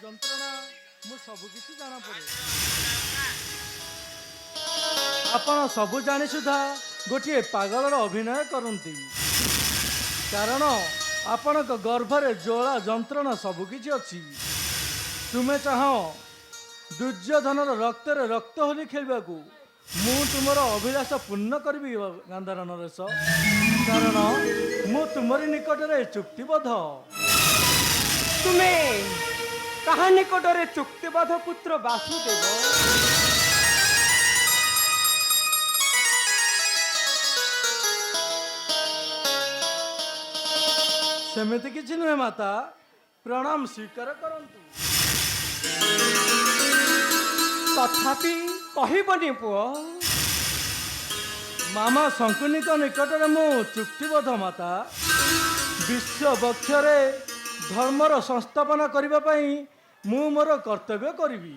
ଯନ୍ତ୍ରଣା ମୁଁ ସବୁ କିଛି ଜଣା ପଡ଼େ। ଆପଣ ସବୁ ଜାଣି ସୁଦ୍ଧା ଗୋଟିଏ ପାଗଳର ଅଭିନୟ କରନ୍ତି, କାରଣ ଆପଣଙ୍କ ଗର୍ଭରେ ଜ୍ୱାଳା ଯନ୍ତ୍ରଣା ସବୁକିଛି ଅଛି। ତୁମେ ଚାହଁ ଦୁର୍ଯ୍ୟୋଧନର ରକ୍ତରେ ରକ୍ତ ହୋଲି ଖେଳିବାକୁ। ମୁଁ ତୁମର ଅଭିଳାଷ ପୂର୍ଣ୍ଣ କରିବି ଗାନ୍ଧାର ନରେଶ, କାରଣ ମୁଁ ତୁମରି ନିକଟରେ ଚୁକ୍ତିବଦ୍ଧ। ତୁମେ କାହା ନିକଟରେ ଚୁକ୍ତିବଦ୍ଧ ପୁତ୍ର ବାସୁଦେବ? ସେମିତି କିଛି ନୁହେଁ ମାତା, ପ୍ରଣାମ ସ୍ୱୀକାର କରନ୍ତୁ। ତଥାପି କହିବନି ପୁଅ? ମାମା ଶଙ୍କୁନିଙ୍କ ନିକଟରେ ମୁଁ ଚୁକ୍ତିବଦ୍ଧ ମାତା। ବିଶ୍ୱ ବକ୍ଷରେ ଧର୍ମର ସଂସ୍ଥାପନ କରିବା ପାଇଁ ମୁଁ ମୋର କର୍ତ୍ତବ୍ୟ କରିବି।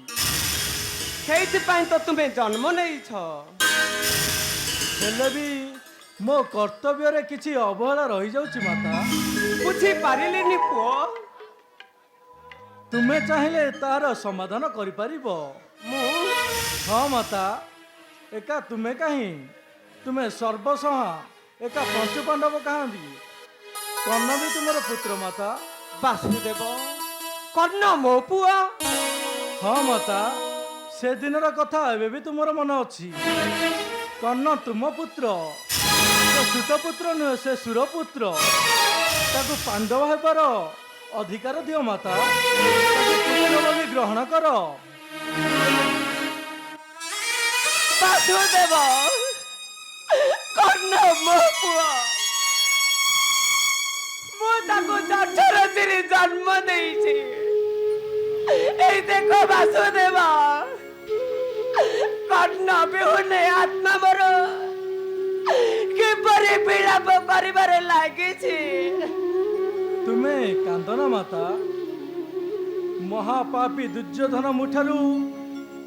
ସେଇଥିପାଇଁ ତ ତୁମେ ଜନ୍ମ ନେଇଛ। ହେଲେ ବି ମୋ କର୍ତ୍ତବ୍ୟରେ କିଛି ଅବହେଳା ରହିଯାଉଛି ମାତା। ବୁଝିପାରିଲିନି ପୁଅ। ତୁମେ ଚାହିଁଲେ ତାହାର ସମାଧାନ କରିପାରିବ। ମୁଁ ହଁ ମାତା, ଏକା ତୁମେ କାହିଁ, ତୁମେ ସର୍ବସହା ଏକା ପଞ୍ଚୁପାଣ୍ଡବ କାହାନ୍ତି। କର୍ଣ୍ଣ ବି ତୁମର ପୁତ୍ର ମାତା। ବାସୁଦେବ କର୍ଣ୍ଣ ମୋ ପୁଅ? ହଁ ମାତା, ସେଦିନର କଥା ଏବେ ବି ତୁମର ମନେ ଅଛି। କର୍ଣ୍ଣ ତୁମ ପୁତ୍ର, ସେ ସୁତପୁତ୍ର ନୁହେଁ, ସେ ସୁରପୁତ୍ର। ତାକୁ ପାଣ୍ଡବ ହେବାର ଅଧିକାର ଦିଅ ମାତା, ତାକୁ ପୁତ୍ର ବୋଲି ଗ୍ରହଣ କର। ବାସୁଦେବ କର୍ଣ୍ଣ ମୋ ପୁଅ। ମୁଁ ତାକୁ ଜଠରସିରେ ଜନ୍ମ ଦେଇଛି। এই দেখো বাসুদেব, কর্ণ বিহুনে আত্মা মোর কিপরি বিলাপ করিবারে লাগিছি। ତୁମେ କାନ୍ଦନ ମାତା। ମହାପାପୀ ଦୁର୍ଯ୍ୟୋଧନ ମୁଠାରୁ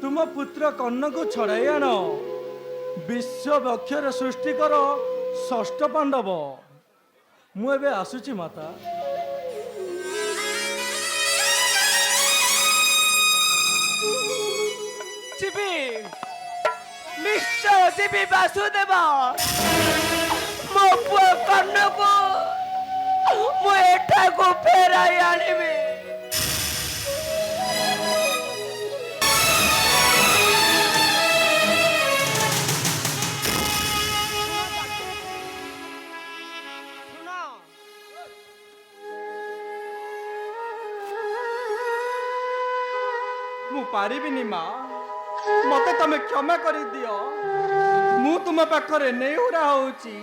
ତୁମ ପୁତ୍ର କର୍ଣ୍ଣକୁ ଛଡ଼ାଇ ଆଣ। ବିଶ୍ୱ ବକ୍ଷରେ ସୃଷ୍ଟି କର ଷଷ୍ଠ ପାଣ୍ଡବ। ମୁଁ ଏବେ ଆସୁଛି ମାତା। ଯିବି, ନିଶ୍ଚୟ ଯିବି ବାସୁଦେବ। ମୋ ପୁଅ କର୍ଣ୍ଣକୁ ମୁଁ ଏଠାକୁ ଫେରାଇ ଆଣିବି। ମୁଁ ପାରିବିନି ମା, ମତେ ତମେ କ୍ଷମା କରିଦିଅ। ମୁଁ ତୁମ ପାଖରେ ନେହୁରା ହଉଛି।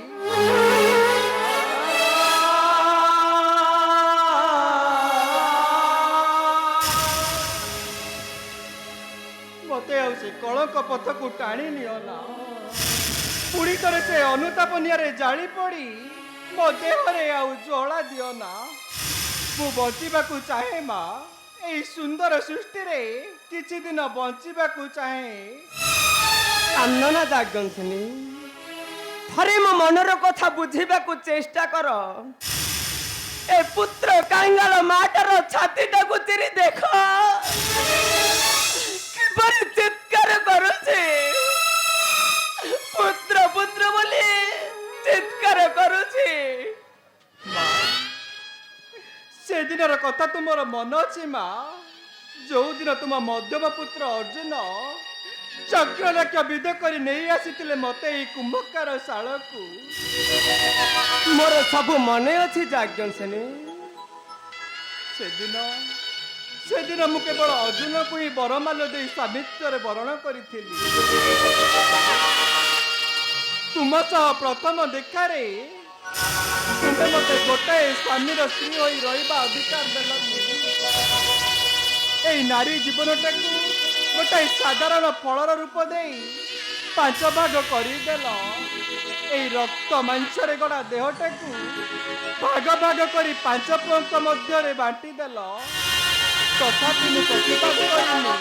ମତେ ଆଉ ସେ କଳଙ୍କ ପଥକୁ ଟାଣି ନିଅ ନା। ପୁଣି ଥରେ ସେ ଅନୁତାପ ନିଆଁରେ ଜାଳି ପଡ଼ି ମୋ ଦେହରେ ଆଉ ଜ୍ୱାଳା ଦିଅ ନା। ମୁଁ ବଞ୍ଚିବାକୁ ଚାହେଁ ମା, এই ସୁନ୍ଦର ସୃଷ୍ଟିରେ କିଛି ଦିନ ବଞ୍ଚିବାକୁ ଚାହେଁ। କାନ୍ଦନା ଯାଜ୍ଞସେନୀ, ଥରେ ମୋ ମନର କଥା ବୁଝିବାକୁ ଚେଷ୍ଟା କର। ଏ ପୁତ୍ର କାଙ୍ଗାଳ ମାଟାର ଛାତିଟାକୁ ଚିରି ଦେଖ, କିପରି ଚିତ୍କାର କରୁଛି। ପୁତ୍ର ପୁତ୍ର ବୋଲି ଚିତ୍କାର କରୁଛି। ସେଦିନର କଥା ତୁମର ମନ ଅଛି ମା? ଯୋଉଦିନ ତୁମ ମଧ୍ୟମ ପୁତ୍ର ଅର୍ଜୁନ ଚକ୍ରଲକ୍ଷ ବିଧ କରି ନେଇ ଆସିଥିଲେ ମତେ ଏଇ କୁମ୍ଭକାର ଶାଳକୁ। ମୋର ସବୁ ମନେ ଅଛି ଯାଜ୍ଞସେନୀ। ସେଦିନ ମୁଁ କେବଳ ଅର୍ଜୁନକୁ ହିଁ ବରମାଲ୍ୟ ଦେଇ ସ୍ୱାମିତ୍ୱରେ ବରଣ କରିଥିଲି। ତୁମ ସହ ପ୍ରଥମ ଦେଖାରେ ତୁମେ ମତେ ଗୋଟାଏ ସ୍ୱାମୀର ସ୍ତ୍ରୀ ହୋଇ ରହିବା ଅଧିକାର ଦେଲ। এই ନାରୀ ଜୀବନଟାକୁ ଗୋଟାଏ ସାଧାରଣ ଫଳର ରୂପ ଦେଇ 5 ଭାଗ କରିଦେଲ। এই ରକ୍ତ ମାଂସରେ ଗଢ଼ା ଦେହଟାକୁ ଭାଗ ଭାଗ କରି 5 ପୁଅଙ୍କ ମଧ୍ୟରେ ବାଣ୍ଟିଦେଲ। ତଥାପି ମୁଁ ପ୍ରତିବାଦ କରିନି।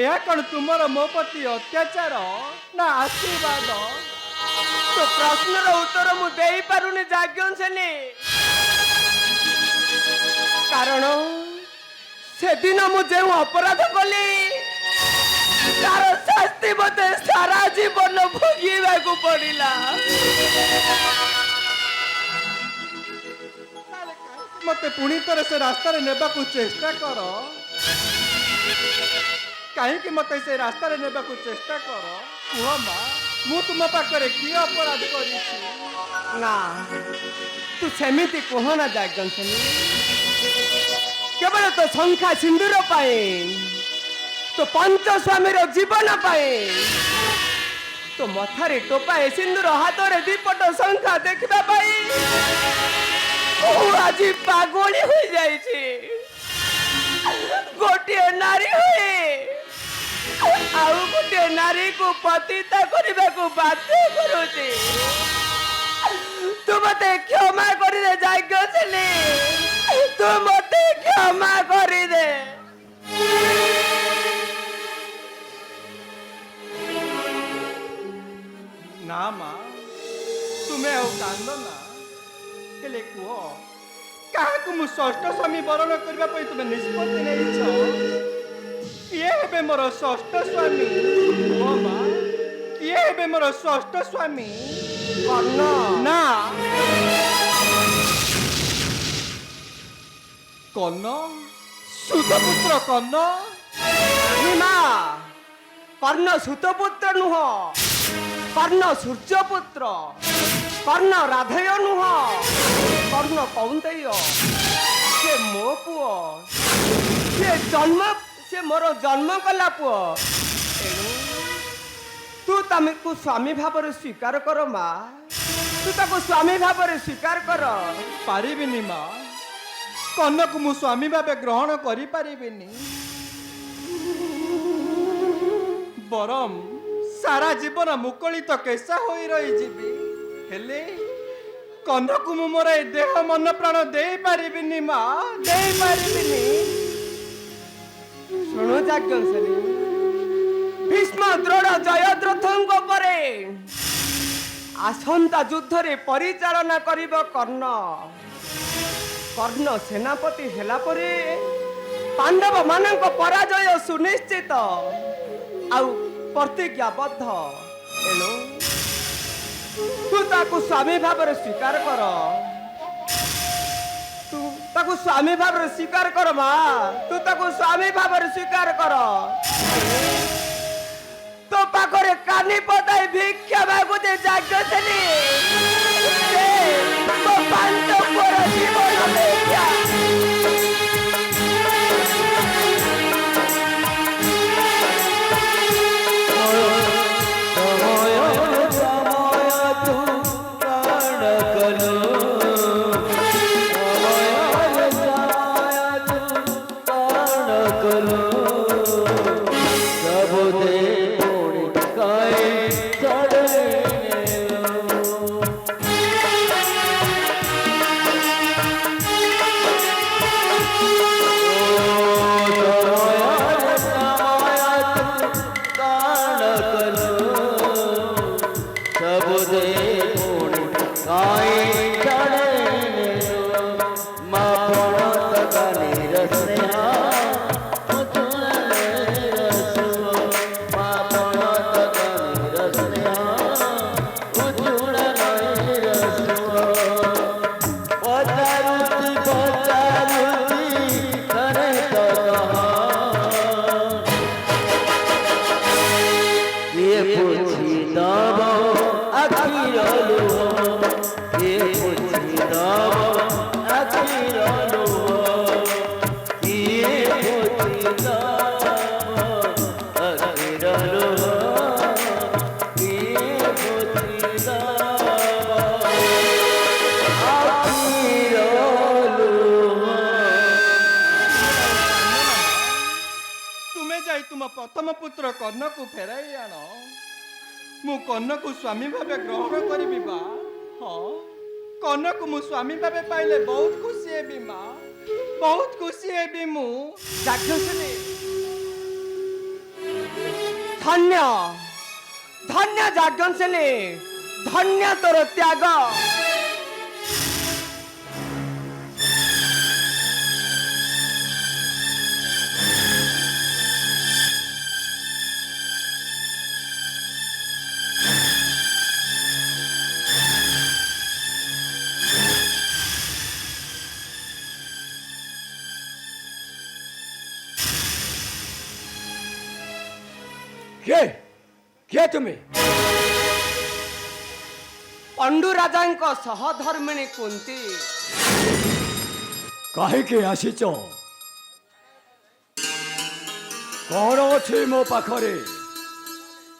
ଏହା କ'ଣ ତୁମର ମୋ ପ୍ରତି ଅତ୍ୟାଚାର ନା ଆଶୀର୍ବାଦ? तो प्रश्नर उत्तर मु देई पारुनी जाग्यसेनी। कारण সেদিন মু যে অপরাধ কলি তার শাস্তি মতে সারা জীবন ভোগিବାକୁ পড়িলা। মতে পুଣି ଥରେ ସେ ରାସ୍ତାରେ ନେବାକୁ ଚେଷ୍ଟା କର। କାହିଁକି ମତେ ସେ ରାସ୍ତାରେ ନେବାକୁ ଚେଷ୍ଟା କର? କୁହ ମା, ମୁଁ ତୁମ ପାଖରେ କି ଅପରାଧ କରିଛି? না তু সেমিতি কুহ না যাজ্ঞসেনী, কেবল তো সংখ্যা সিন্দুর পাই, তো পঞ্চ স্বামীর জীবন পাই, তো মথারে টোপাଏ সিন্দুর হাতরে দিপট সংখ্যা দেখিবা পাই ও আজি পাগলি হয়ে যাইছি। গোটিয়ে নারী হয়ে ଆଉ ଗୋଟିଏ ନାରୀକୁ ପତିତା କରିବାକୁ ବାଧ୍ୟ କରୁଛି। ତୁ ମତେ କ୍ଷମା କରିଦେ ଯାଜ୍ଞସେନୀ, ତୁ ମତେ କ୍ଷମା କରିଦେ। ନା ମା, ତୁମେ ଆଉ କାନ୍ଦ ନା। ହେଲେ କୁହ, କାହାକୁ ମୁଁ ଷଷ୍ଠ ସ୍ୱାମୀ ବରଣ କରିବା ପାଇଁ ତୁମେ ନିଷ୍ପତ୍ତି ନେଇଛ? କିଏ ହେବେ ମୋର ଷଷ୍ଠ ସ୍ୱାମୀ? କୁହ ମା, କିଏ ହେବେ ମୋର ଷଷ୍ଠ ସ୍ୱାମୀ? କର୍ଣ୍ଣ ନା, କର୍ଣ୍ଣ, ସୁତପୁତ୍ର କର୍ଣ୍ଣ? ମା, କର୍ଣ୍ଣ ସୁତପୁତ୍ର ନୁହଁ, କର୍ଣ୍ଣ ସୂର୍ଯ୍ୟପୁତ୍ର, କର୍ଣ୍ଣ ରାଧେୟ ନୁହଁ, କର୍ଣ୍ଣ କୌନ୍ତେୟ। ସେ ମୋ ପୁଅ, ସେ ମୋର ଜନ୍ମ କଲା ପୁଅ। ଏଣୁ ତୁ ତାକୁ ସ୍ୱାମୀ ଭାବରେ ସ୍ୱୀକାର କର ମା, ତୁ ତାକୁ ସ୍ୱାମୀ ଭାବରେ ସ୍ୱୀକାର କର। ପାରିବିନି ମା, କର୍ଣ୍ଣକୁ ମୁଁ ସ୍ୱାମୀ ଭାବେ ଗ୍ରହଣ କରିପାରିବିନି। ବରଂ ସାରା ଜୀବନ ମୁକଳିତ କେଶା ହୋଇ ରହିଯିବି, ହେଲେ କର୍ଣ୍ଣକୁ ମୁଁ ମୋର ଏ ଦେହ ମନ ପ୍ରାଣ ଦେଇପାରିବିନି ମା, ଦେଇପାରିବିନି। ଶୁଣୁ ଯାଜ୍ଞସେନୀ, ଭୀଷ୍ମ ଦ୍ରୋଣ ଜୟଦ୍ରଥଙ୍କ ପରେ ଆସନ୍ତା ଯୁଦ୍ଧରେ ପରିଚାଳନା କରିବ କର୍ଣ୍ଣ। କର୍ଣ୍ଣ ସେନାପତି ହେଲା ପରେ ପାଣ୍ଡବ ମାନଙ୍କ ପରାଜୟ ସୁନିଶ୍ଚିତ ଆଉ ପ୍ରତିଜ୍ଞାବଦ୍ଧ। ଏଣୁ ତୁ ତାକୁ ସ୍ୱାମୀ ଭାବରେ ସ୍ୱୀକାର କର, ତୁ ତାକୁ ସ୍ୱାମୀ ଭାବରେ ସ୍ୱୀକାର କର ମା, ତୁ ତାକୁ ସ୍ୱାମୀ ଭାବରେ ସ୍ୱୀକାର କର। ତୋ ପାଖରେ କାନି ପତାଇ ଭିକ୍ଷା ମାଗୁଛି ଯାଜ୍ଞସେନୀ, ତୋ ପାଞ୍ଚ ପୁଅର ଜୀବନ ଭିକ୍ଷା। ପ୍ରଥମ ପୁତ୍ର କର୍ଣ୍ଣକୁ ଫେରାଇ ଆଣ। ମୁଁ କର୍ଣ୍ଣକୁ ସ୍ୱାମୀ ଭାବେ ଗ୍ରହଣ କରିବି ବା। ହଁ, କର୍ଣ୍ଣକୁ ମୁଁ ସ୍ୱାମୀ ଭାବେ ପାଇଲେ ବହୁତ ଖୁସି ହେବି ମା, ବହୁତ ଖୁସି ହେବି ମୁଁ। ଯାଜ୍ଞସେନୀ, ଧନ୍ୟ ଧନ୍ୟ ଯାଜ୍ଞସେନୀ, ଧନ୍ୟ ତୋର ତ୍ୟାଗ। କିଏ ତୁମେ? ପଣ୍ଡୁ ରାଜାଙ୍କ ସହଧର୍ମିଣୀ କୁନ୍ତି। କାହିଁକି ଆସିଛ? କଣ ଅଛି ମୋ ପାଖରେ?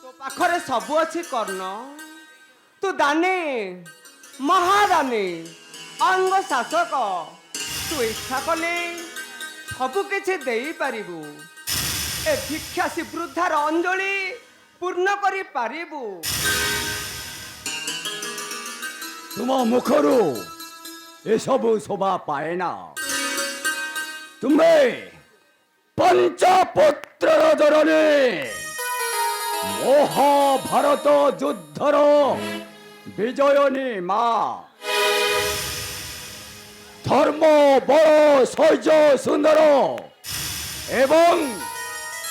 ତୋ ପାଖରେ ସବୁ ଅଛି କର୍ଣ୍ଣ। ତୁ ଦାନୀ, ମହାଦାନୀ, ଅଙ୍ଗ ଶାସକ। ତୁ ଇଚ୍ଛା କଲେ ସବୁ କିଛି ଦେଇପାରିବୁ। ଏ ଭିକ୍ଷାସୀ ବୃଦ୍ଧାର ଅଞ୍ଜଳି ପୂର୍ଣ୍ଣ କରିପାରିବୁ। ତୁମ ମୁଖରୁ ଏସବୁ ଶୋଭା ପାଏନା। ତୁମେ ପଞ୍ଚପୁତ୍ରର ଜନନୀ, ମହାଭାରତ ଯୁଦ୍ଧର ବିଜୟନୀ ମା। ଧର୍ମ, ବଳ, ଶୌର୍ଯ୍ୟ, ସୁନ୍ଦର ଏବଂ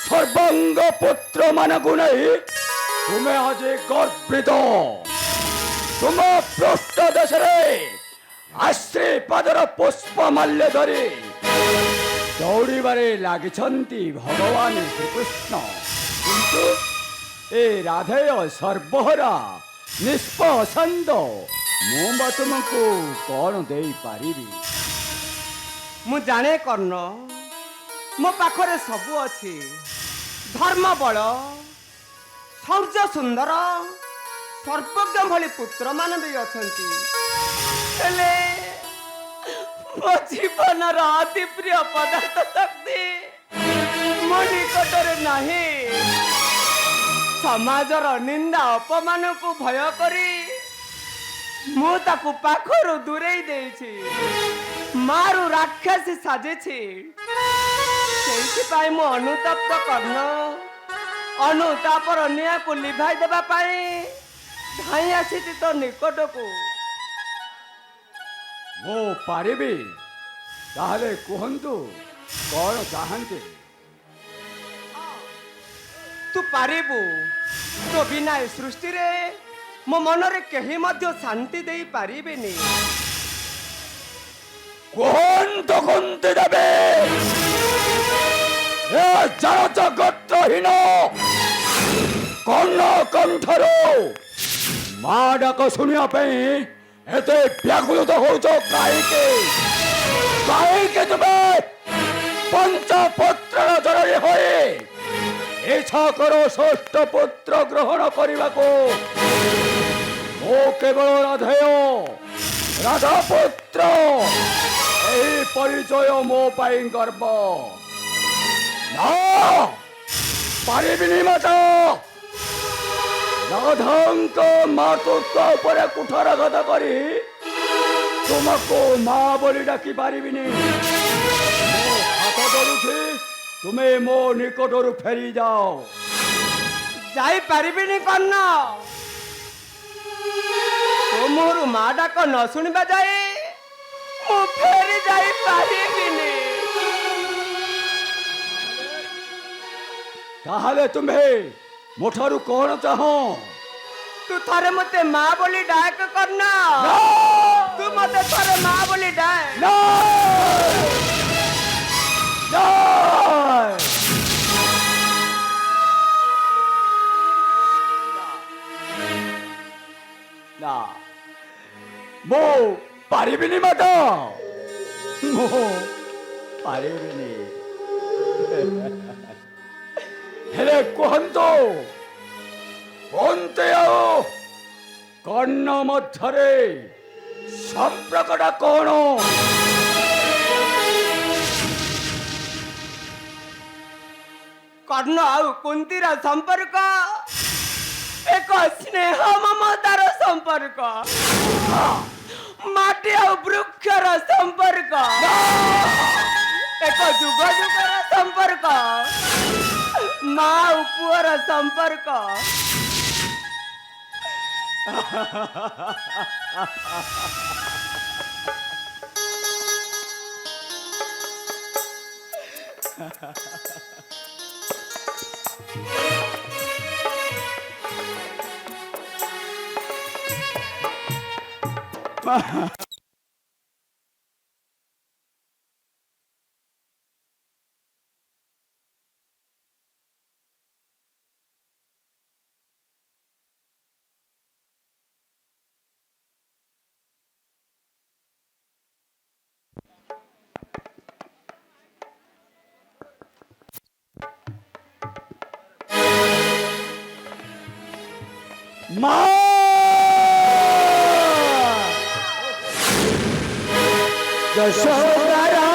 ସର୍ବାଙ୍ଗ ପୁତ୍ର ମାନଙ୍କୁ ନେଇ ତୁମେ ଆଜି ଗର୍ବିତ। ତୁମ ପୃଷ୍ଠ ଦେଶରେ ଆଶ୍ରୀପାଦର ପୁଷ୍ପମାଲ୍ୟ ଧରି ଦୌଡ଼ିବାରେ ଲାଗିଛନ୍ତି ଭଗବାନ ଶ୍ରୀକୃଷ୍ଣ। କିନ୍ତୁ ଏ ରାଧେୟ ସର୍ବହରା ନିଷ୍ପସନ୍ଦ, ମୁଁ ବା ତୁମକୁ କଣ ଦେଇପାରିବି? ମୁଁ ଜାଣେ କର୍ଣ୍ଣ, ମୋ ପାଖରେ ସବୁ ଅଛି। ଧର୍ମ, ବଳ, ଶୌର୍ଯ୍ୟ, ସୁନ୍ଦର, ସର୍ବଜ୍ଞ ଭଳି ପୁତ୍ରମାନେ ବି ଅଛନ୍ତି। ହେଲେ ମୋ ଜୀବନର ଅତି ପ୍ରିୟ ପଦାର୍ଥ ଶକ୍ତି ମୋ ନିକଟରେ ନାହିଁ। ସମାଜର ନିନ୍ଦା ଅପମାନକୁ ଭୟ କରି ମୁଁ ତାକୁ ପାଖରୁ ଦୂରେଇ ଦେଇଛି। ମାରୁ ରାକ୍ଷସୀ ସାଜିଛି। ସେଇଥିପାଇଁ ମୁଁ ଅନୁତପ୍ତ କର୍ଣ୍ଣ। ଅନୁତାପର ନିଆଁକୁ ଲିଭାଇ ଦେବା ପାଇଁ ଧାଇଁ ଆସିଛି ତୋ ନିକଟକୁ। ମୁଁ ପାରିବି? ତାହେଲେ କୁହନ୍ତୁ କଣ ଚାହାନ୍ତି? ତୁ ପାରିବୁ। ତୋ ବିନା ଏ ସୃଷ୍ଟିରେ ମୋ ମନରେ କେହି ମଧ୍ୟ ଶାନ୍ତି ଦେଇ ପାରିବେନି। କୁହନ୍ତୁ କୁନ୍ତି ଦେବେ, ଏ ଜଗତ୍ରହୀନ କର୍ଣ୍ଣ କଣ୍ଠରୁ ମା ଡାକ ଶୁଣିବା ପାଇଁ ଏତେ ବ୍ୟାକୁଳିତ ହଉଛ କାହିଁକି? କାହିଁକି ତୁମେ ପଞ୍ଚପୁତ୍ରର ଜନନୀ ହୋଇ ଇଚ୍ଛା କର ଷଷ୍ଠ ପୁତ୍ର ଗ୍ରହଣ କରିବାକୁ? ମୁଁ କେବଳ ରାଧେୟ, ରାଧାପୁତ୍ର। ଏହି ପରିଚୟ ମୋ ପାଇଁ ଗର୍ବ। ନା, ପାରିବିନି ମାତା। ରାଧାଙ୍କ ମାତୃତ୍ୱ ଉପରେ କୁଠାରଘାତ କରି ତୁମକୁ ମା ବୋଲି ଡାକି ପାରିବିନି। ମୁଁ ହାତ ଧରୁଛି, ତୁମେ ମୋ ନିକଟରୁ ଫେରି ଯାଅ। ଯାଇପାରିବିନି କର୍ଣ୍ଣ। ତୋ ମୁହଁରୁ ମା ଡାକ ନ ଶୁଣିବା ଯାଏ ମୁଁ ଫେରି ଯାଇପାରିବିନି। ତାହେଲେ ତୁମେ ମୋ ଠାରୁ କଣ ଚାହଁ? ତୁ ଥରେ ମତେ ମା ବୋଲି ଡାକ କର୍ଣ୍ଣ। ତୁ ମତେ ଥରେ ମା ବୋଲି ଡାକ। ନା, ମୁଁ ପାରିବିନି ମାତା। ମୁଁ ପାରିବିନି। ହେଲେ କୁହନ୍ତୁ, କୁହନ୍ତି ଆଉ କର୍ଣ୍ଣ ମଧ୍ୟରେ ସମ୍ପର୍କଟା କଣ? କର୍ଣ୍ଣ ଆଉ କୁନ୍ତିର ସମ୍ପର୍କ ଏକ ସ୍ନେହ ମମତାର ସମ୍ପର୍କ। ମାଟି ଆଉ ବୃକ୍ଷର ସମ୍ପର୍କ। ଏକ ଯୁଗ ଯୁଗର ସମ୍ପର୍କ। ମା ଆଉ ପୁଅର ସମ୍ପର୍କ। মা যশোদারা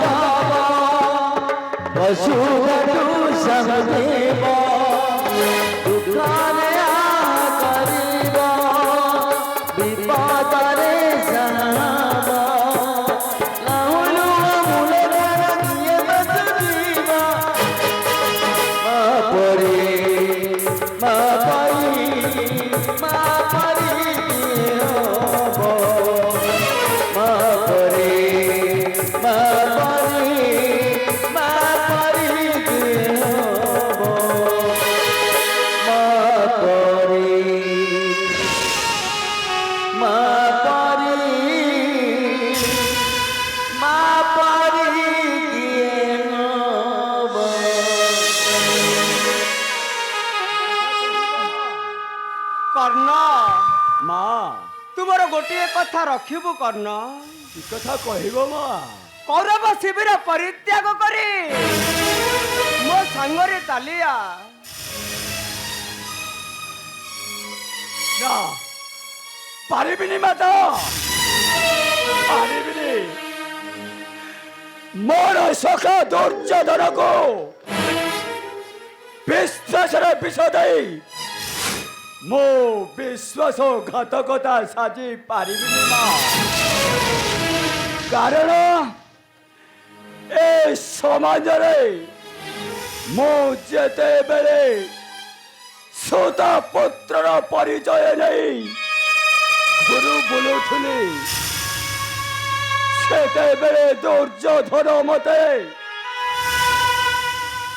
বাবা বসুধু সমদেব দুঃখরে করিব বিপদরে সহাব লাহুলু মূলধর দিয়ে বসুদিব মা পরে মা পাই মা পারি হব মা পরে মা পারি মা পারি হব মা পরে মা পারি মা পারি হব কর্ণ মা ତୁମର ଗୋଟିଏ କଥା ରଖିବୁ କର୍ଣ୍ଣ କି କଥା କହିବ ମା କୌରବ ଶିବିର ପରିତ୍ୟାଗ କରି ମୋ ସାଙ୍ଗରେ ଚାଲିଆ ନା ପାରିବିନି ମାତା ପାରିବିନି ମୋର ସଖା ଦୁର୍ଯ୍ୟୋଧନକୁ ବିଶ୍ୱାସରେ ବିଷ ଦେଇ ମୁଁ ବିଶ୍ୱାସଘାତକତା ସାଜି ପାରିବିନି ମା କାରଣ ଏ ସମାଜରେ ମୁଁ ଯେତେବେଳେ ସୁତ ପୁତ୍ରର ପରିଚୟ ନେଇ ଘୁରୁ ବୁଲୁଥିଲି ସେତେବେଳେ ଦୁର୍ଯ୍ୟୋଧନ ମତେ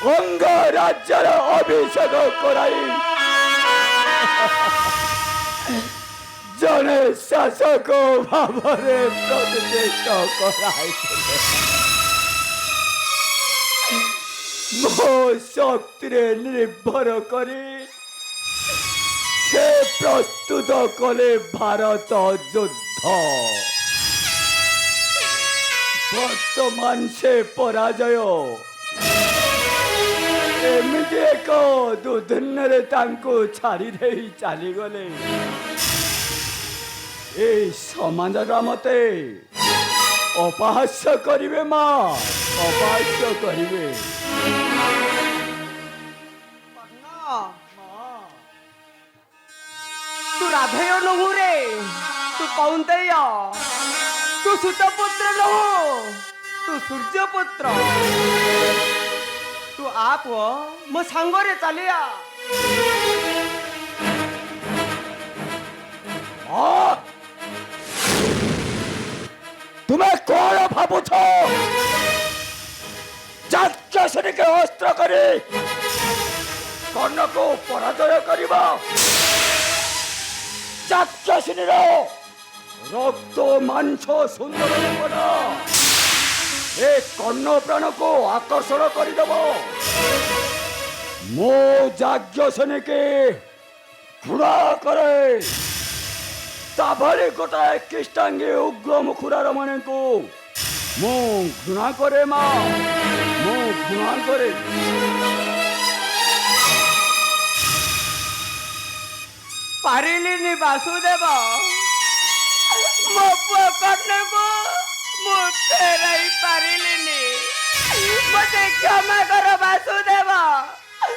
ଅଙ୍ଗ ରାଜ୍ୟର ଅଭିଷେକ କରାଇ ଜଣେ ଶାସକ ଭାବରେ ପ୍ରତିଷ୍ଠିତ କରାଇଥିଲେ ମୋ ଶକ୍ତିରେ ନିର୍ଭର କରି ସେ ପ୍ରସ୍ତୁତ କଲେ ଭାରତ ଯୁଦ୍ଧ ବର୍ତ୍ତମାନ ସେ ପରାଜୟ ଏମିତି ଏକ ଦୁର୍ଦ୍ଦିନରେ ତାଙ୍କୁ ଛାଡ଼ି ଦେଇ ଚାଲିଗଲେ এই ସମାଜର ମତେ ଅପହାସ୍ୟ କରିବେ ମା ଅପହାସ୍ୟ କରିବେ ତୁ ରାଧେୟ ନୁହଁ ରେ ତୁ କୌନ୍ତେୟ ତୁ ସୁତପୁତ୍ର ନୁହଁ ତୁ ସୂର୍ଯ୍ୟପୁତ୍ର ତୁ ଆ ପୁଅ ମୋ ସାଙ୍ଗରେ ଚାଲିଆ ତୁମେ କଣ ଭାବୁଛ ଯାଜ୍ଞସେନୀকে ଅସ୍ତ୍ର କରି କର୍ଣ୍ଣକୁ ପରାଜୟ କରିବ ଯାଜ୍ଞସେନୀର ରକ୍ତ ମାଂସ ସୁନ୍ଦର ଜୀବନ ଏ କର୍ଣ୍ଣ ପ୍ରାଣକୁ ଆକର୍ଷଣ କରିଦେବ ମୋ ଯାଜ୍ଞସେନୀকে ଘୃଣା କରେ ତାଭଳି ଗୋଟାଏ ଖ୍ରୀଷ୍ଟାଙ୍ଗୀ ଉଗ୍ର ମୁଖୁରା ରମଣୀଙ୍କୁ ମୁଁ ଘୃଣା କରେ ମା ମୁଁ ଘୃଣା କରେ ପାରିଲିନି ବାସୁଦେବ ମୋ ପୁଅ କର୍ଣ୍ଣକୁ ମୁଁ ଫେରାଇ ପାରିଲିନି ମୋତେ କ୍ଷମା କର ବାସୁଦେବ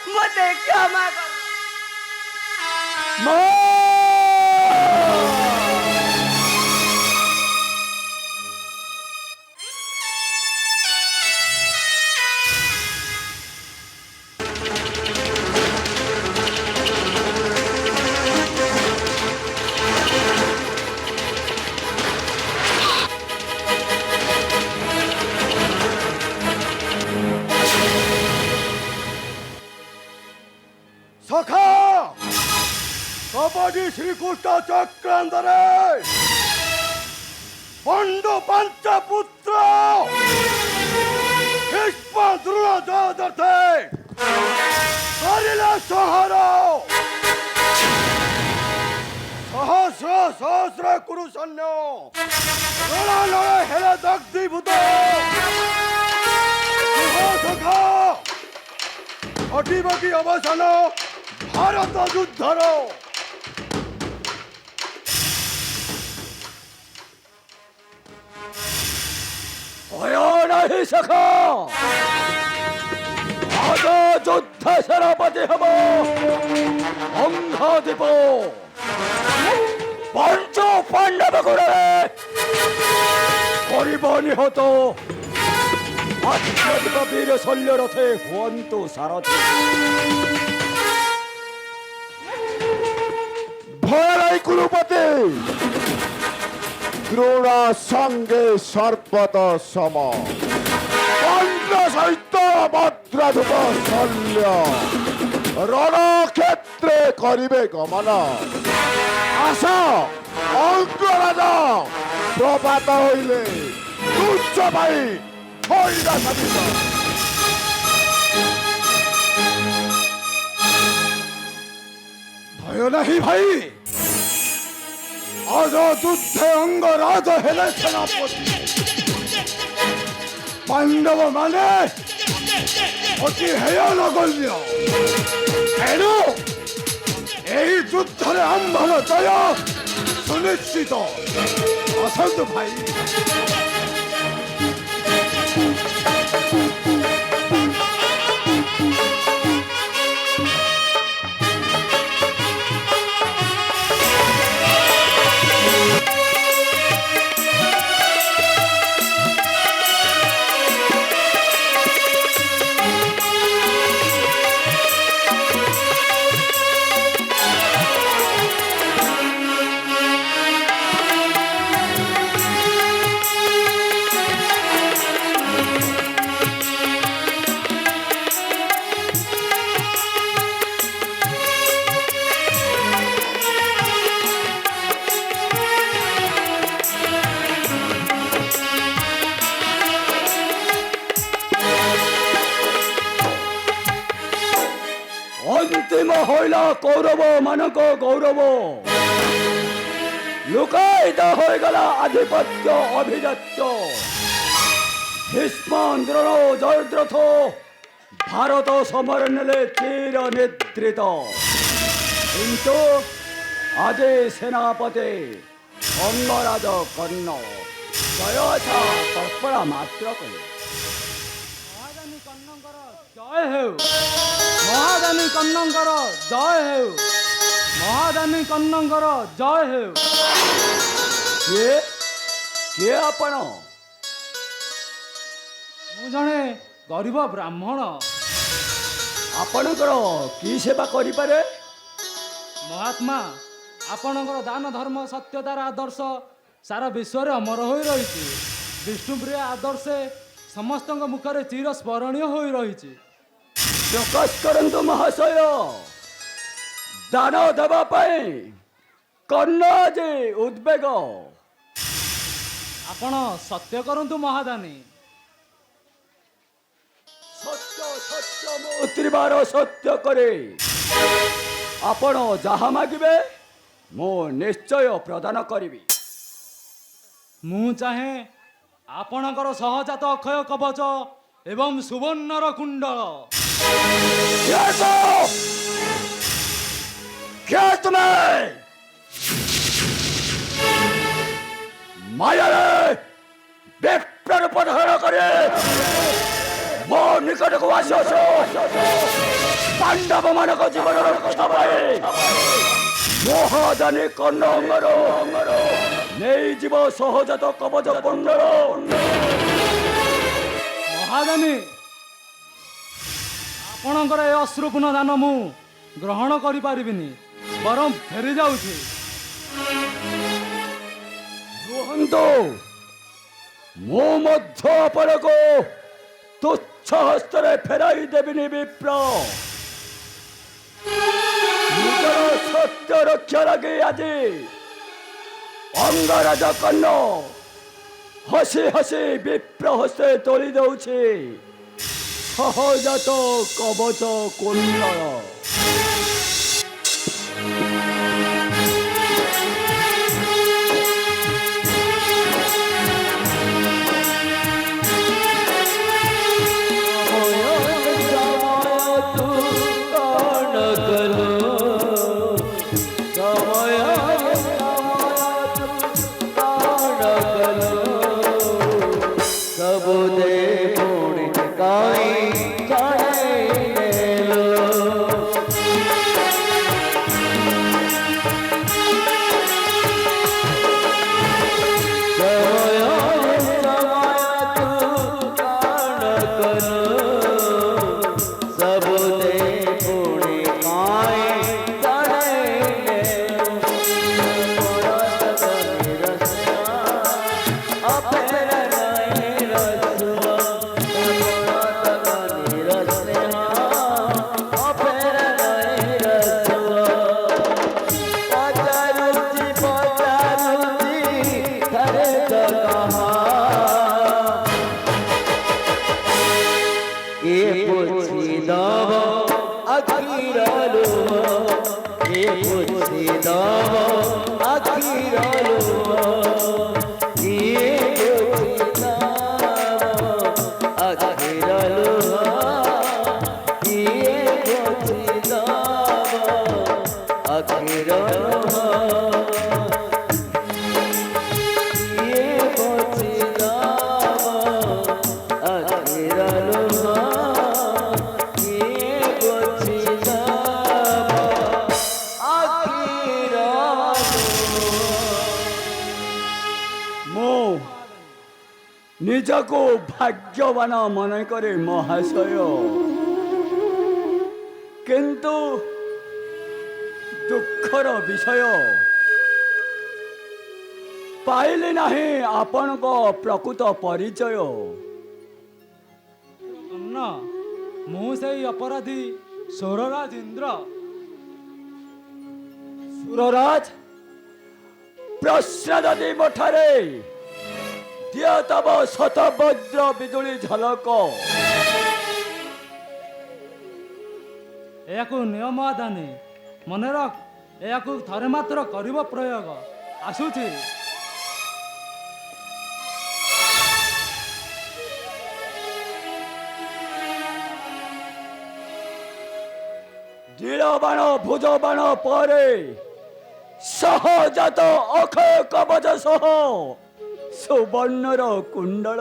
ମୋତେ କ୍ଷମା କର ମା সখা কবাডি শ্রীকৃষ্ণ চক্রান্তরে পণ্ড পঞ্চপুত্র ভীষ্ম দ্রোণ জয়দ্রথে করিলে সহর সহস্র সহস্র কুরু সৈন্য রণালয়ে হেলে দগ্ধীভূত সখা ঘটিব কি অবসান ভারত যুদ্ধর শাখা আজ যুদ্ধ সেনাপতি হব অঙ্গদীপ পঞ্চ পাণ্ডব করে করিব নিহত আধ্যাত্মিক বীর শল্য রথে হুয়ন্তু সারথি। ভয় কুরুপতি দ্রোণা সঙ্গে সর্বত সম চন্দ্র সহিত ভদ্রাধুপ শল্য রণক্ষেত্রে করিবে গমন আস অঙ্গরাজা প্রপাত হইলে তুচ্ছ ভাই ছইরা সাবিত। ভয় নাহি ভাই আজ যুদ্ধে অঙ্গরাজ হেলে সেনাপতি পাণ্ডব মানে অতি হেয় নগণ্য এণু এই যুদ্ধরে আম্ভর জয় সুনিশ্চিত। আসন্তু ভাই অন্তিম হইল কৌরব মানক গৌরব লুকায়িত হয়ে গেল আধিপত্য অভিজাত্য ভীষ্ম দ্রোণ জয়দ্রথ ভারত সমর নেলে চির নিদ্রিত কিন্তু আজে সেনাপতি অঙ্গরাজ কর্ণ জয়ছা তৎপরা মাত্র কলে মহাদানী কর্ণଙ୍କର জয় ହେଉ ମହାଦାନୀ କର୍ଣ୍ଣଙ୍କର ଜୟ ହେଉ ମହାଦାନୀ କର୍ଣ୍ଣଙ୍କର ଜୟ ହେଉ। କିଏ କିଏ ଆପଣ? ମୁଁ ଜଣେ ଗରିବ ବ୍ରାହ୍ମଣ। ଆପଣଙ୍କର କି ସେବା କରିପାରେ? ମହାତ୍ମା ଆପଣଙ୍କର ଦାନ ଧର୍ମ ସତ୍ୟତାର ଆଦର୍ଶ ସାରା ବିଶ୍ୱରେ ଅମର ହୋଇ ରହିଛି। ବିଷ୍ଣୁପ୍ରିୟ ଆଦର୍ଶ ସମସ୍ତଙ୍କ ମୁଖରେ ଚିର ସ୍ମରଣୀୟ ହୋଇ ରହିଛି। ପ୍ରକାଶ କରନ୍ତୁ ମହାଶୟ ଦାନ ଦେବା ପାଇଁ କର୍ଣ୍ଣ ଆଜି ଉଦ୍ବେଗ। ଆପଣ ସତ୍ୟ କରନ୍ତୁ ମହାଦାନୀ। ସତ୍ୟ ସତ୍ୟ ମୁଁ ତ୍ରିବାର ସତ୍ୟ କରେ ଆପଣ ଯାହା ମାଗିବେ ମୁଁ ନିଶ୍ଚୟ ପ୍ରଦାନ କରିବି। ମୁଁ ଚାହେଁ ଆପଣଙ୍କର ସହଜାତ ଅକ୍ଷୟ କବଚ ଏବଂ ସୁବର୍ଣ୍ଣର କୁଣ୍ଡଳ। କିଏ ତୁମେ ମାୟାରେ ବିପ୍ର ରୂପ ଧାରଣ କରି ମୋ ନିକଟକୁ ଆସିଅଛ ପାଣ୍ଡବ ମାନଙ୍କ ଜୀବନର ରକ୍ଷା ପାଇଁ ମହାଦାନୀ କର୍ଣ୍ଣ ଅଙ୍ଗର ନେଇଯିବ ସହଜାତ କବଚ କୁଣ୍ଡଳ। ମହାଦାନୀ ଆପଣଙ୍କର ଏ ଅଶ୍ରୁପୂର୍ଣ୍ଣ ଦାନ ମୁଁ ଗ୍ରହଣ କରିପାରିବିନି ବରଂ ଫେରି ଯାଉଛି। ରୁହନ୍ତୁ ମୁଁ ମଧ୍ୟ ଆପଣଙ୍କୁ ତୁଚ୍ଛ ହସ୍ତରେ ଫେରାଇ ଦେବିନି ବିପ୍ର। ନିଜର ସତ୍ୟ ରକ୍ଷା ଲାଗି ଆଜି ଅଙ୍ଗରାଜ କର୍ଣ୍ଣ ହସି ହସି ବିପ୍ର ହସ୍ତେ ତୋଳି ଦେଉଛି ସହଜାତ କବଚ କୁଣ୍ଡଳ। सब दे ନିଜକୁ ଭାଗ୍ୟବାନ ମନେ କରେ ମହାଶୟ, କିନ୍ତୁ ଦୁଃଖର ବିଷୟ ପାଇଲି ନାହିଁ ଆପଣଙ୍କ ପ୍ରକୃତ ପରିଚୟ। ନା, ମୁଁ ସେଇ ଅପରାଧୀ ସୌରରାଜ ଇନ୍ଦ୍ର। ସୁରରାଜ, ପ୍ରସାଦ ମଠାରେ ଦିଅ ତବ ଶତବଜ୍ର ବିଜୁଳି ଝଲକ। ଏହାକୁ ନିୟମ ଆଦାନୀ ମନେ ରଖ, ଏହାକୁ ଥରେ ମାତ୍ର କରିବ ପ୍ରୟୋଗ। ଆସୁଛି। ନୀଳବାଣ ଭୁଜବାଣ ପରେ ସହଜାତ ଅକ୍ଷୟ କବଚ ସହ ସୁବର୍ଣ୍ଣର କୁଣ୍ଡଳ।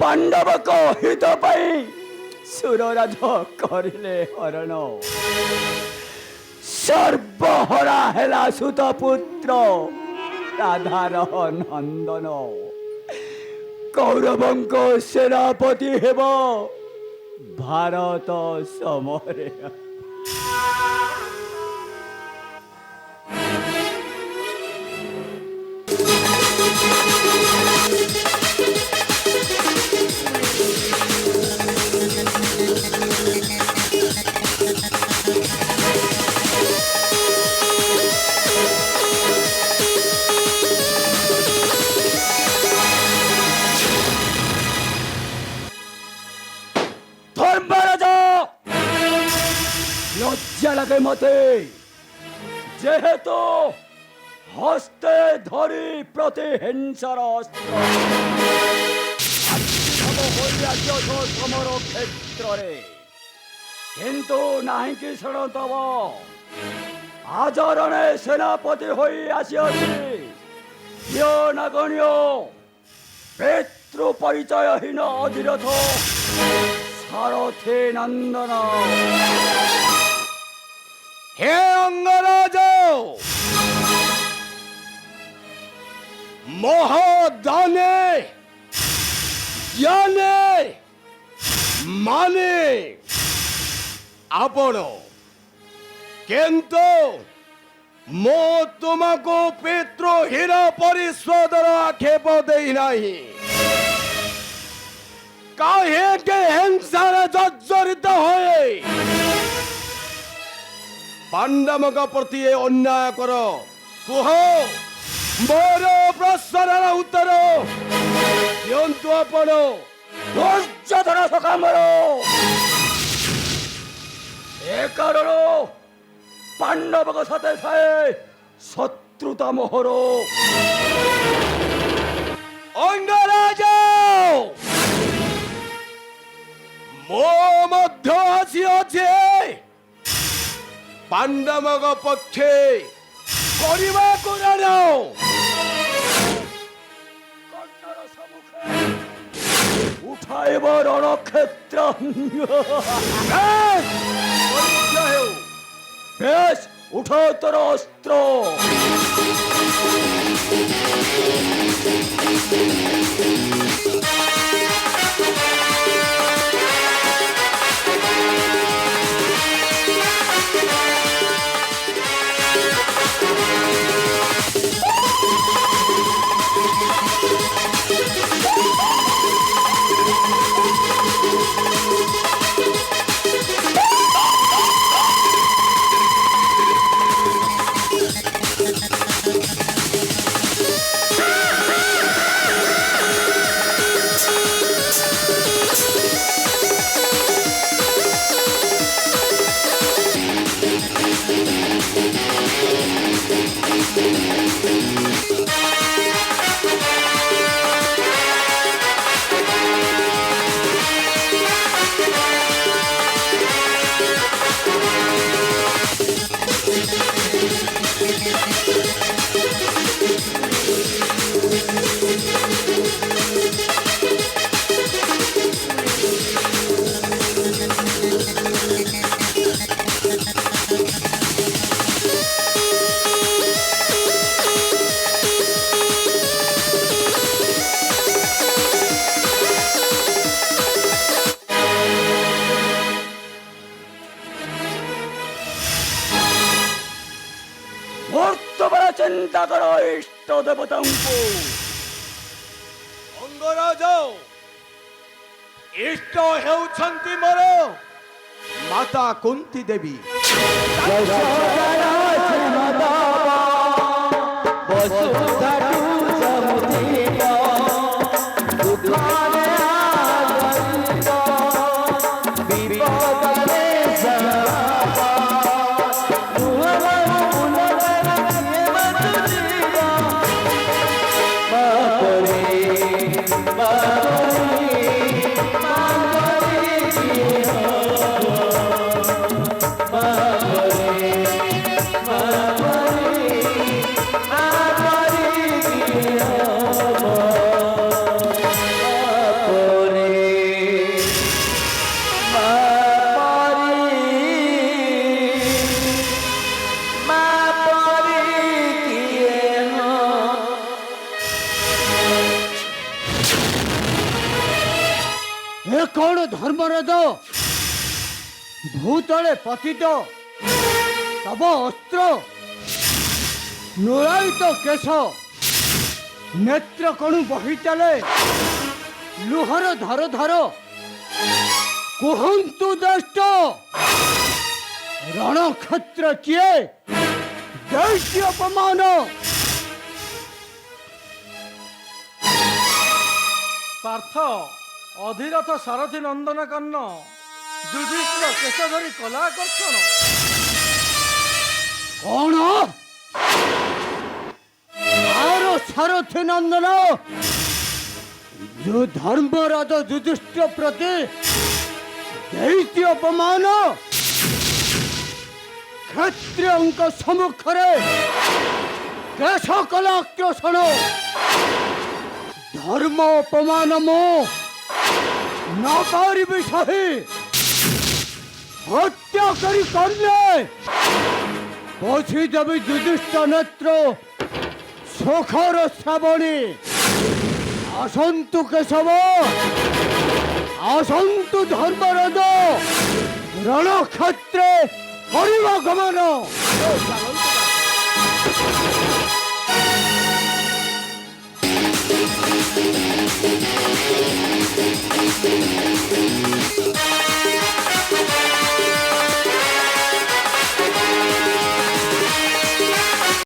ପାଣ୍ଡବଙ୍କ ହିତ ପାଇଁ ସୁରରାଜ କରିଲେ ହରଣ। ସର୍ବହରା ହେଲା ସୁତ ପୁତ୍ର ରାଧାର ନନ୍ଦନ। କୌରବଙ୍କ ସେନାପତି ହେବ ଭାରତ ସମରେ। ধর্মরাজ, লজ্জা লাগে মতে, যেহেতু হস্তে ধরি প্রতিহিংসার অস্ত্র সমর ক্ষেত্রে, কিন্তু নাহি কি শোণ তব আচরণে সেনাপতি হয়ে আসিয়াছি নগণ্য পিতৃ পরিচয়হীন অধিরথ সারথে নন্দন। হে অঙ্গরাজ, মহাদানে জ্ঞানে মানে ଆପଣ, କିନ୍ତୁ ମୁଁ ତୁମକୁ ପିତୃହୀନ ପରିଷଦର ଆକ୍ଷେପ ଦେଇନାହିଁ। କାହିଁକି ହିଂସାରେ ଜର୍ଜରିତ ହୋଇ ପାଣ୍ଡବଙ୍କ ପ୍ରତି ଏ ଅନ୍ୟାୟ କର? କୁହ, ମୋର ପ୍ରଶ୍ନର ଉତ୍ତର ଦିଅନ୍ତୁ ଆପଣ। দুর্যোধন সকামর এ কারণ পাণ্ডবক সাথে ছায় শত্রুতা মোহর। অঙ্গরাজ, ମୋ ମଧ୍ୟ ଆସିଅଛି ପାଣ୍ଡବଙ୍କ ପକ୍ଷେ କରିବାକୁ ରଣ। উঠাইব রণক্ষেত্র। বেশ, উঠো তোর অস্ত্র। କର ଇଷ୍ଟ ଦେବତାଙ୍କୁ। ଅଙ୍ଗରାଜ ଇଷ୍ଟ ହେଉଛନ୍ତି ମୋର ମାତା କୁନ୍ତି ଦେବୀ। ଯଶୋଦାର କ୍ଷମତାବ ବସୁଧାଠୁ ସମୁଦିତ ଦୁଃଖରେ ଆଗରିତ ବିପଦରେ ସହାୟକ ନୂଆ ମୁଲକର କିଏ ବସୁଯିବ ବାପରେ ଏ କଣ ଧର୍ମରାଜ ଭୂତଳେ ପତିତ ତବ ଅସ୍ତ୍ର ନୂଳାୟିତ କେଶ ନେତ୍ର କଣୁ ବହି ଚାଲେ ଲୁହର ଧାର ଧାର କୁହନ୍ତୁ ଦଷ୍ଟ ରଣକ୍ଷେତ୍ର କିଏ ଦେଇଛି ଅପମାନ। ପାର୍ଥ ଅଧୀରଥ ସାରଥୀ ନନ୍ଦନ କର୍ଣ୍ଣ ଯୁଧିଷ୍ଠିର କେଶ ଧରି କଲା କର୍ଷଣ। କଣ ଆର ସାରଥୀ ନନ୍ଦନ ଯୋଉ ଧର୍ମରାଜ ଯୁଧିଷ୍ଠିର ପ୍ରତି ଦେଇଛି ଅପମାନ କ୍ଷତ୍ରିୟଙ୍କ ସମ୍ମୁଖରେ କେଶ କଲା ଆକ୍ରୋଶଣ ଧର୍ମ ଅପମାନ ମୁଁ ନ ପାରିବି ସହି ହତ୍ୟା କରି କରିଲେ ପୋଛି ଦେବି ଯୁଧିଷ୍ଠ ନେତ୍ର ସୁଖର ଶ୍ରାବଣୀ। ଆସନ୍ତୁ କେଶବ ଆସନ୍ତୁ ଧର୍ମରାଜ ରଣକ୍ଷେତ୍ରେ କରିବା ଗମନ।